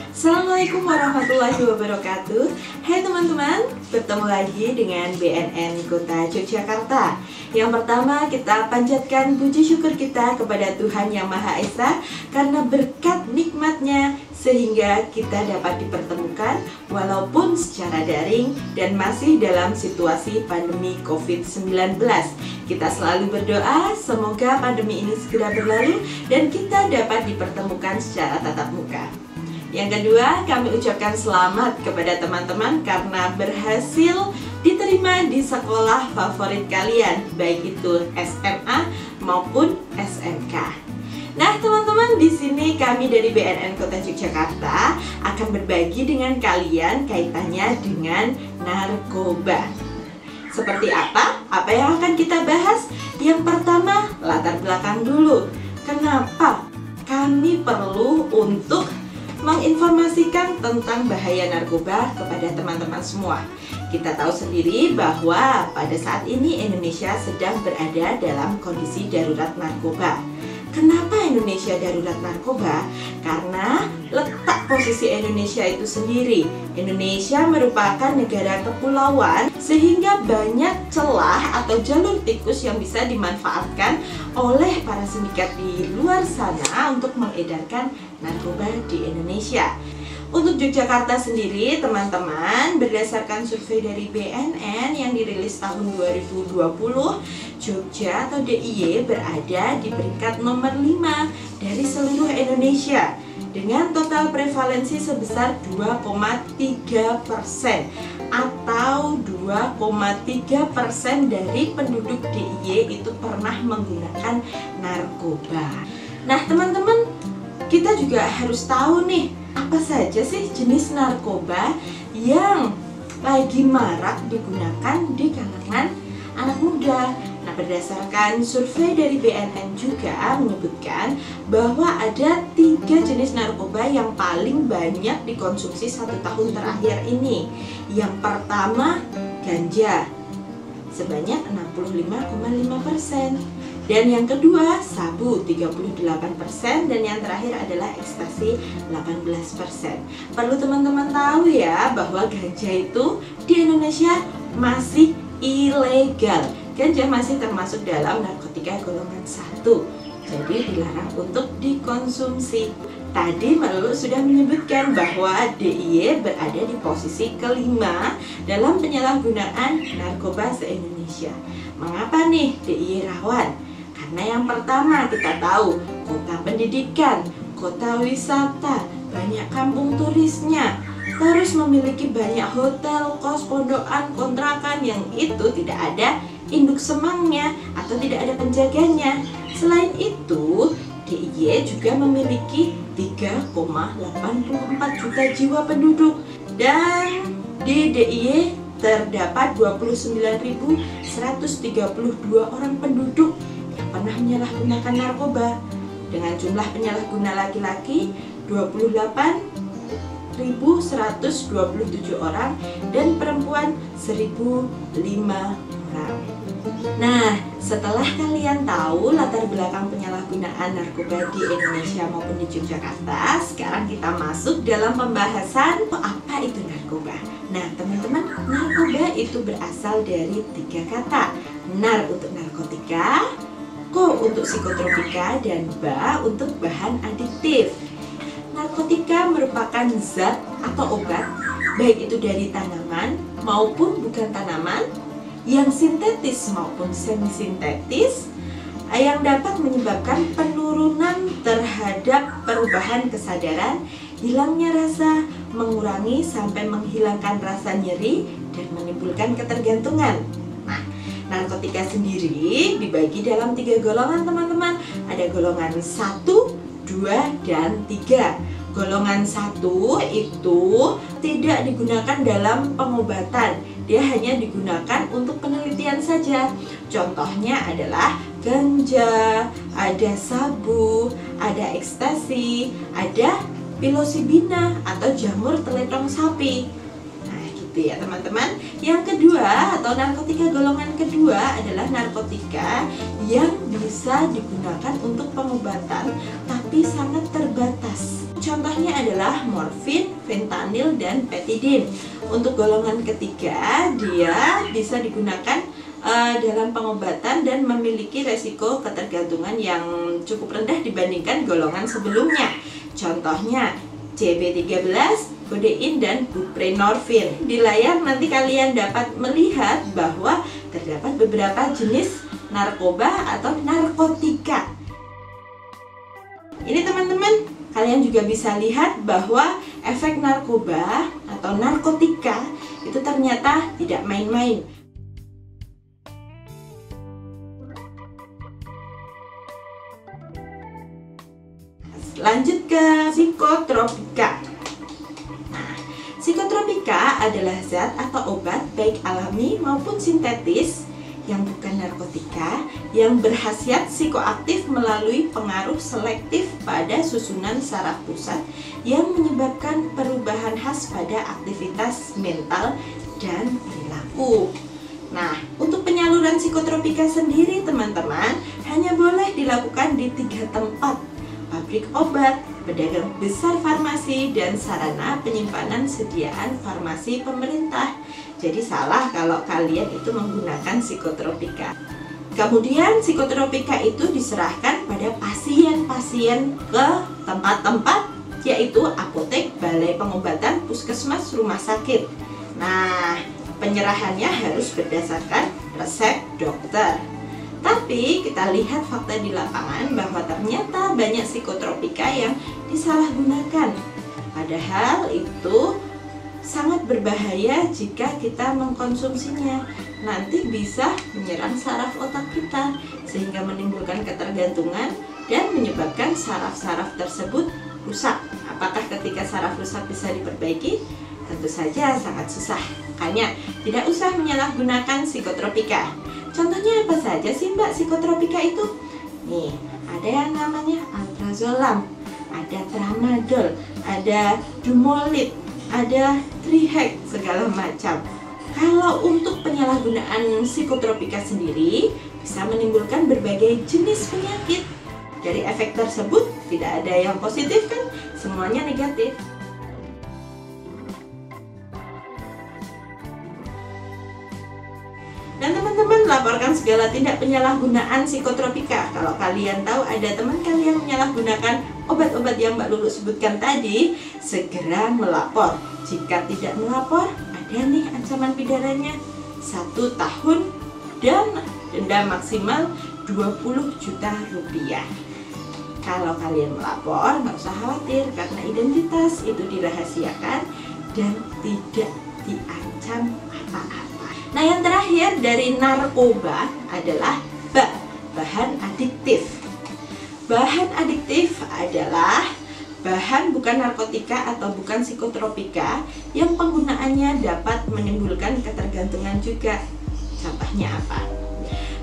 Assalamualaikum warahmatullahi wabarakatuh. Hai teman-teman, bertemu lagi dengan BNN Kota Yogyakarta. Yang pertama, kita panjatkan puji syukur kita kepada Tuhan Yang Maha Esa karena berkat nikmatnya sehingga kita dapat dipertemukan walaupun secara daring dan masih dalam situasi pandemi COVID-19. Kita selalu berdoa semoga pandemi ini segera berlalu dan kita dapat dipertemukan secara tatap muka. Yang kedua, kami ucapkan selamat kepada teman-teman karena berhasil diterima di sekolah favorit kalian, baik itu SMA maupun SMK. Nah, teman-teman, di sini kami dari BNN Kota Yogyakarta akan berbagi dengan kalian kaitannya dengan narkoba. Seperti apa? Apa yang akan kita bahas? Yang pertama, latar belakang dulu. Kenapa kami perlu untuk menginformasikan tentang bahaya narkoba kepada teman-teman semua? Kita tahu sendiri bahwa pada saat ini Indonesia sedang berada dalam kondisi darurat narkoba. Kenapa Indonesia darurat narkoba? Karena letak posisi Indonesia itu sendiri. Indonesia merupakan negara kepulauan sehingga banyak celah atau jalur tikus yang bisa dimanfaatkan oleh para sindikat di luar sana untuk mengedarkan narkoba di Indonesia. Untuk Yogyakarta sendiri, teman-teman, berdasarkan survei dari BNN yang dirilis tahun 2020, Jogja atau DIY berada di peringkat nomor 5 dari seluruh Indonesia dengan total prevalensi sebesar 2,3% atau 2,3% dari penduduk DIY itu pernah menggunakan narkoba. Nah, teman-teman, kita juga harus tahu nih, apa saja sih jenis narkoba yang lagi marak digunakan di kalangan anak muda. Nah, berdasarkan survei dari BNN juga menyebutkan bahwa ada 3 jenis narkoba yang paling banyak dikonsumsi 1 tahun terakhir ini. Yang pertama, ganja sebanyak 65,5%. Dan yang kedua, sabu 38%, dan yang terakhir adalah ekstasi 18%. Perlu teman-teman tahu ya bahwa ganja itu di Indonesia masih ilegal. Ganja masih termasuk dalam narkotika golongan 1. Jadi dilarang untuk dikonsumsi. Tadi Malu sudah menyebutkan bahwa DIY berada di posisi kelima dalam penyalahgunaan narkoba se-Indonesia. Mengapa nih DIY rawan? Karena yang pertama kita tahu kota pendidikan, kota wisata, banyak kampung turisnya, terus memiliki banyak hotel, kos, pondokan, kontrakan yang itu tidak ada induk semangnya atau tidak ada penjaganya. Selain itu, DIY juga memiliki 3,84 juta jiwa penduduk dan di DIY terdapat 29.132 orang penduduk pernah menyalahgunakan narkoba dengan jumlah penyalahguna laki-laki 28.127 orang dan perempuan 1.005 orang. Nah, setelah kalian tahu latar belakang penyalahgunaan narkoba di Indonesia maupun di Yogyakarta, sekarang kita masuk dalam pembahasan apa itu narkoba. Nah, teman-teman, narkoba itu berasal dari 3 kata. Nar untuk narkotika, ko untuk psikotropika, dan ba untuk bahan adiktif. Narkotika merupakan zat atau obat, baik itu dari tanaman maupun bukan tanaman, yang sintetis maupun semi-sintetis, yang dapat menyebabkan penurunan terhadap perubahan kesadaran, hilangnya rasa, mengurangi sampai menghilangkan rasa nyeri, dan menimbulkan ketergantungan. Nah, narkotika sendiri dibagi dalam 3 golongan, teman-teman. Ada golongan 1, 2, dan 3. Golongan 1 itu tidak digunakan dalam pengobatan. Dia hanya digunakan untuk penelitian saja. Contohnya adalah ganja, ada sabu, ada ekstasi, ada psilocybina atau jamur teletong sapi. Nah, gitu ya teman-teman. Yang kedua atau narkotika golongan kedua adalah narkotika yang bisa digunakan untuk pengobatan tapi sangat terbatas. contohnya adalah morfin, fentanyl, dan petidin. Untuk golongan ketiga, dia bisa digunakan dalam pengobatan dan memiliki resiko ketergantungan yang cukup rendah dibandingkan golongan sebelumnya. Contohnya CB13, kodein, dan buprenorfin. Di layar nanti kalian dapat melihat bahwa terdapat beberapa jenis narkoba atau narkotika. Ini teman-teman, kalian juga bisa lihat bahwa efek narkoba atau narkotika itu ternyata tidak main-main. Lanjut ke psikotropika. Nah, psikotropika adalah zat atau obat baik alami maupun sintetis yang bukan narkotika yang berkhasiat psikoaktif melalui pengaruh selektif pada susunan saraf pusat yang menyebabkan perubahan khas pada aktivitas mental dan perilaku. Nah, untuk penyaluran psikotropika sendiri teman-teman hanya boleh dilakukan di 3 tempat: pabrik obat, pedagang besar farmasi, dan sarana penyimpanan sediaan farmasi pemerintah. Jadi salah kalau kalian itu menggunakan psikotropika. Kemudian psikotropika itu diserahkan pada pasien-pasien ke tempat-tempat, yaitu apotek, balai pengobatan, puskesmas, rumah sakit. Nah, penyerahannya harus berdasarkan resep dokter. Tapi kita lihat fakta di lapangan bahwa ternyata banyak psikotropika yang disalahgunakan. Padahal itu sangat berbahaya jika kita mengkonsumsinya. Nanti bisa menyerang saraf otak kita sehingga menimbulkan ketergantungan dan menyebabkan saraf-saraf tersebut rusak. Apakah ketika saraf rusak bisa diperbaiki? Tentu saja sangat susah. Makanya tidak usah menyalahgunakan psikotropika. Contohnya apa saja sih Mbak psikotropika itu? Nih, ada yang namanya alprazolam, ada tramadol, ada dumolit, ada trihek, segala macam. Kalau untuk penyalahgunaan psikotropika sendiri bisa menimbulkan berbagai jenis penyakit. Dari efek tersebut tidak ada yang positif kan? Semuanya negatif. Dan teman-teman laporkan segala tindak penyalahgunaan psikotropika. Kalau kalian tahu ada teman kalian menyalahgunakan obat-obat yang Mbak Lulu sebutkan tadi, segera melapor. Jika tidak melapor, ada nih ancaman pidananya 1 tahun dan denda maksimal 20 juta rupiah. Kalau kalian melapor, nggak usah khawatir karena identitas itu dirahasiakan dan tidak diancam apa-apa. Nah, yang terakhir dari narkoba adalah bahan adiktif. Bahan adiktif adalah bahan bukan narkotika atau bukan psikotropika yang penggunaannya dapat menimbulkan ketergantungan juga. Contohnya apa?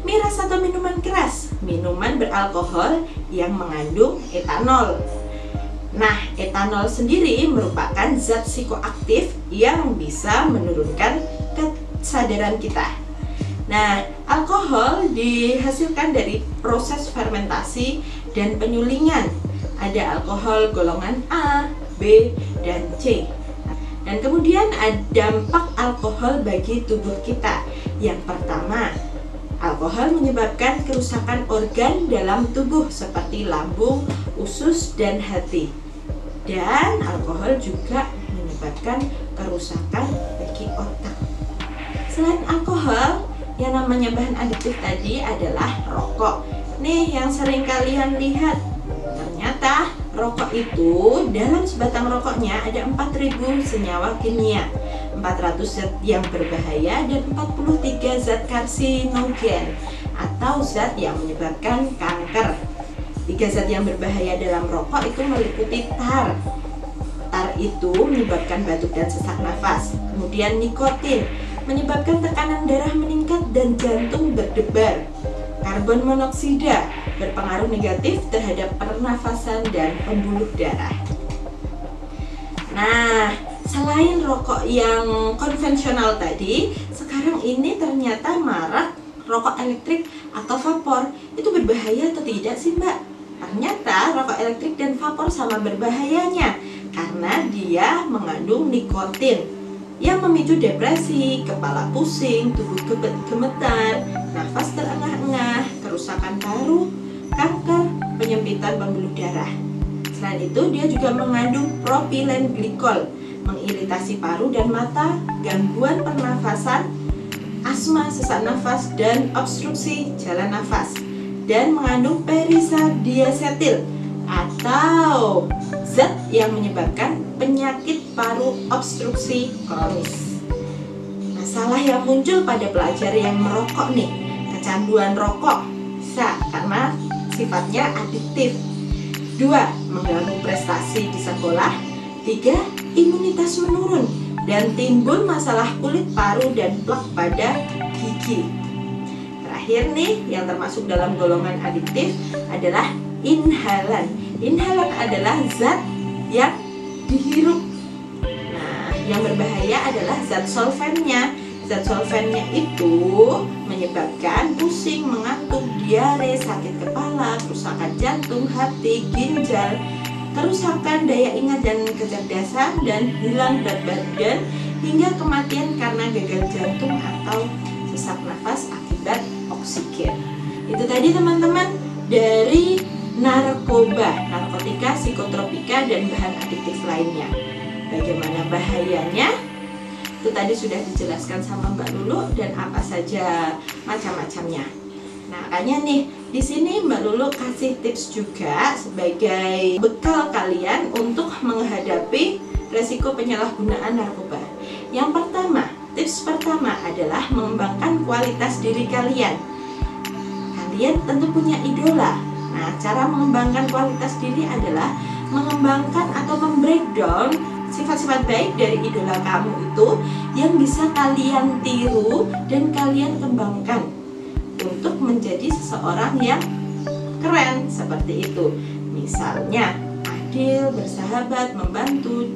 Miras atau minuman keras, minuman beralkohol yang mengandung etanol. Nah, etanol sendiri merupakan zat psikoaktif yang bisa menurunkan kesadaran kita. Nah, alkohol dihasilkan dari proses fermentasi dan penyulingan. Ada alkohol golongan A, B, dan C. Dan kemudian ada dampak alkohol bagi tubuh kita. Yang pertama, alkohol menyebabkan kerusakan organ dalam tubuh seperti lambung, usus, dan hati. Dan alkohol juga menyebabkan kerusakan bagi otak. Selain alkohol, yang namanya bahan adiktif tadi adalah rokok. Nih yang sering kalian lihat. Ternyata rokok itu dalam sebatang rokoknya ada 4000 senyawa kimia, 400 zat yang berbahaya, dan 43 zat karsinogen atau zat yang menyebabkan kanker. 3 zat yang berbahaya dalam rokok itu meliputi tar. Tar itu menyebabkan batuk dan sesak nafas. Kemudian nikotin menyebabkan tekanan darah meningkat dan jantung berdebar. Karbon monoksida berpengaruh negatif terhadap pernafasan dan pembuluh darah. Nah, selain rokok yang konvensional tadi, sekarang ini ternyata marak rokok elektrik atau vapor. Itu berbahaya atau tidak sih Mbak? ternyata rokok elektrik dan vapor sama berbahayanya karena dia mengandung nikotin yang memicu depresi, kepala pusing, tubuh gemetar, nafas terengah-engah, kerusakan paru, kanker, penyempitan pembuluh darah. Selain itu, dia juga mengandung propilen glikol, mengiritasi paru dan mata, gangguan pernafasan, asma, sesak nafas, dan obstruksi jalan nafas, dan mengandung pericardiacetyl atau zat yang menyebabkan penyakit paru obstruksi kronis. Masalah yang muncul pada pelajar yang merokok nih, kecanduan rokok bisa karena sifatnya adiktif. 2. Mengganggu prestasi di sekolah. 3. Imunitas menurun dan timbul masalah kulit, paru, dan plak pada gigi. Terakhir nih, yang termasuk dalam golongan adiktif adalah inhalan. Inhalan adalah zat yang dihirup. Nah, yang berbahaya adalah zat solvennya. Zat solvennya itu menyebabkan pusing, mengantuk, diare, sakit kepala, kerusakan jantung, hati, ginjal, kerusakan daya ingat dan kecerdasan, dan hilang berat badan hingga kematian karena gagal jantung atau sesak nafas akibat oksigen. Itu tadi teman-teman dari narkoba, narkotika, psikotropika, dan bahan adiktif lainnya. Bagaimana bahayanya? Itu tadi sudah dijelaskan sama Mbak Lulu dan apa saja macam-macamnya. Nah, makanya nih di sini Mbak Lulu kasih tips juga sebagai bekal kalian untuk menghadapi resiko penyalahgunaan narkoba. Yang pertama, tips pertama adalah mengembangkan kualitas diri kalian. Kalian tentu punya idola. Nah, cara mengembangkan kualitas diri adalah mengembangkan atau membreakdown sifat-sifat baik dari idola kamu itu yang bisa kalian tiru dan kalian kembangkan untuk menjadi seseorang yang keren seperti itu. Misalnya, adil, bersahabat, membantu,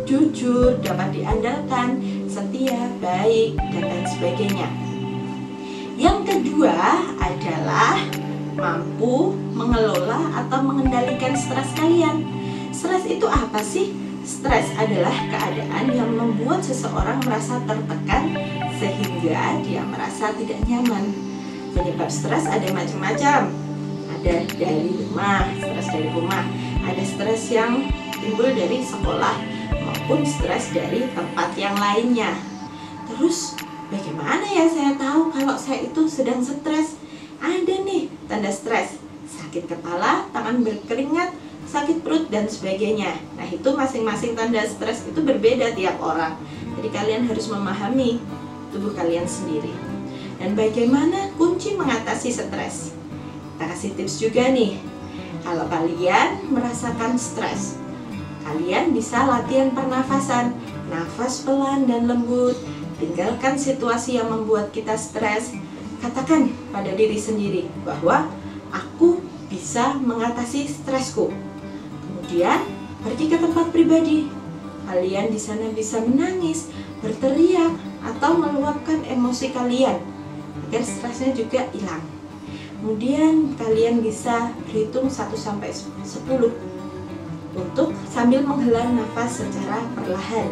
jujur, dapat diandalkan, setia, baik, dan lain sebagainya. Yang kedua adalah mampu mengelola atau mengendalikan stres kalian. Stres itu apa sih? Stres adalah keadaan yang membuat seseorang merasa tertekan sehingga dia merasa tidak nyaman. Penyebab stres ada macam-macam. Ada dari rumah, stres dari rumah. Ada stres yang timbul dari sekolah maupun stres dari tempat yang lainnya. Terus bagaimana ya saya tahu kalau saya itu sedang stres? Ada nih tanda stres, sakit kepala, tangan berkeringat, sakit perut, dan sebagainya. Nah, itu masing-masing tanda stres itu berbeda tiap orang. Jadi kalian harus memahami tubuh kalian sendiri. Dan bagaimana kunci mengatasi stres? Kita kasih tips juga nih. Kalau kalian merasakan stres, kalian bisa latihan pernafasan, nafas pelan dan lembut. Tinggalkan situasi yang membuat kita stres. Katakan pada diri sendiri bahwa aku bisa mengatasi stresku. Kemudian pergi ke tempat pribadi. Kalian di sana bisa menangis, berteriak, atau meluapkan emosi kalian agar stresnya juga hilang. Kemudian kalian bisa berhitung 1 sampai 10 untuk sambil menghela nafas secara perlahan.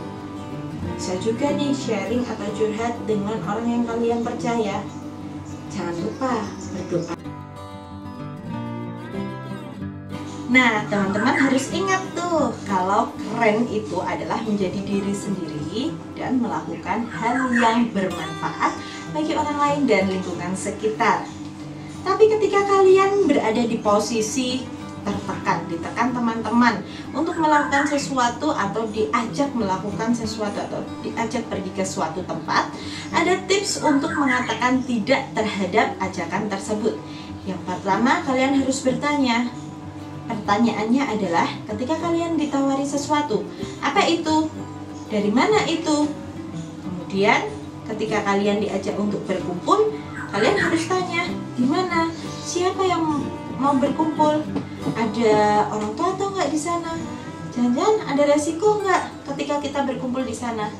Bisa juga nih sharing atau curhat dengan orang yang kalian percaya. Jangan lupa berdoa. Nah, teman-teman harus ingat tuh, kalau keren itu adalah menjadi diri sendiri dan melakukan hal yang bermanfaat bagi orang lain dan lingkungan sekitar. Tapi ketika kalian berada di posisi tertekan, ditekan teman-teman untuk melakukan sesuatu atau diajak melakukan sesuatu atau diajak pergi ke suatu tempat, ada tips untuk mengatakan tidak terhadap ajakan tersebut. Yang pertama, kalian harus bertanya. Pertanyaannya adalah, ketika kalian ditawari sesuatu, apa itu? Dari mana itu? Kemudian, ketika kalian diajak untuk berkumpul, kalian harus tanya, di mana? Siapa yang mau berkumpul? Ada orang tua atau enggak di sana? Jangan-jangan ada resiko enggak ketika kita berkumpul di sana?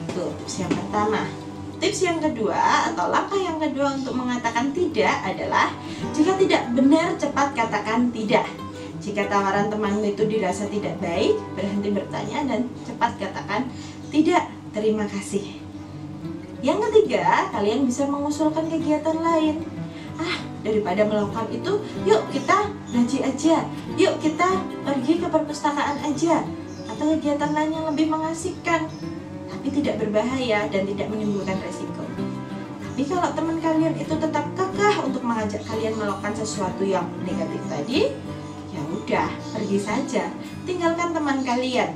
Itu tips yang pertama. Tips yang kedua atau langkah yang kedua untuk mengatakan tidak adalah, jika tidak benar cepat katakan tidak. Jika tawaran temanmu itu dirasa tidak baik, berhenti bertanya dan cepat katakan tidak, terima kasih. Yang ketiga, kalian bisa mengusulkan kegiatan lain. Daripada melakukan itu, yuk kita ngaji aja, yuk kita pergi ke perpustakaan aja, atau kegiatan lain yang lebih mengasihkan, tapi tidak berbahaya dan tidak menimbulkan resiko. Tapi kalau teman kalian itu tetap kekeh untuk mengajak kalian melakukan sesuatu yang negatif tadi, ya udah, pergi saja, tinggalkan teman kalian.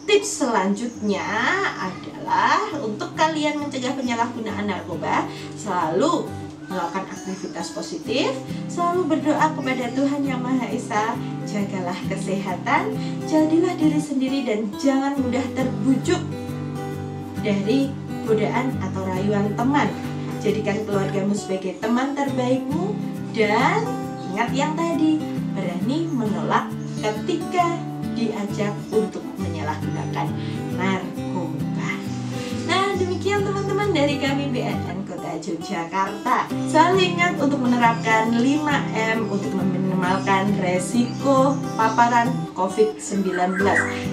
Tips selanjutnya adalah untuk kalian mencegah penyalahgunaan narkoba, selalu melakukan aktivitas positif, selalu berdoa kepada Tuhan Yang Maha Esa, jagalah kesehatan, jadilah diri sendiri dan jangan mudah terbujuk dari godaan atau rayuan teman. Jadikan keluargamu sebagai teman terbaikmu dan ingat yang tadi, berani menolak ketika diajak untuk menyalahgunakan narkoba. Nah, demikian teman-teman dari kami BNN Kota Yogyakarta. Selalu ingat untuk menerapkan 5M untuk meminimalkan resiko paparan COVID-19.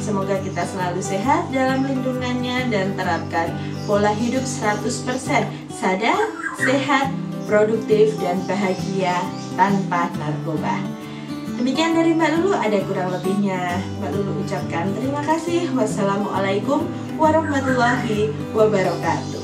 Semoga kita selalu sehat dalam lindungannya dan terapkan pola hidup 100% sadar, sehat, produktif, dan bahagia tanpa narkoba. Demikian dari Mbak Lulu, ada kurang lebihnya Mbak Lulu ucapkan terima kasih. Wassalamualaikum warahmatullahi wabarakatuh.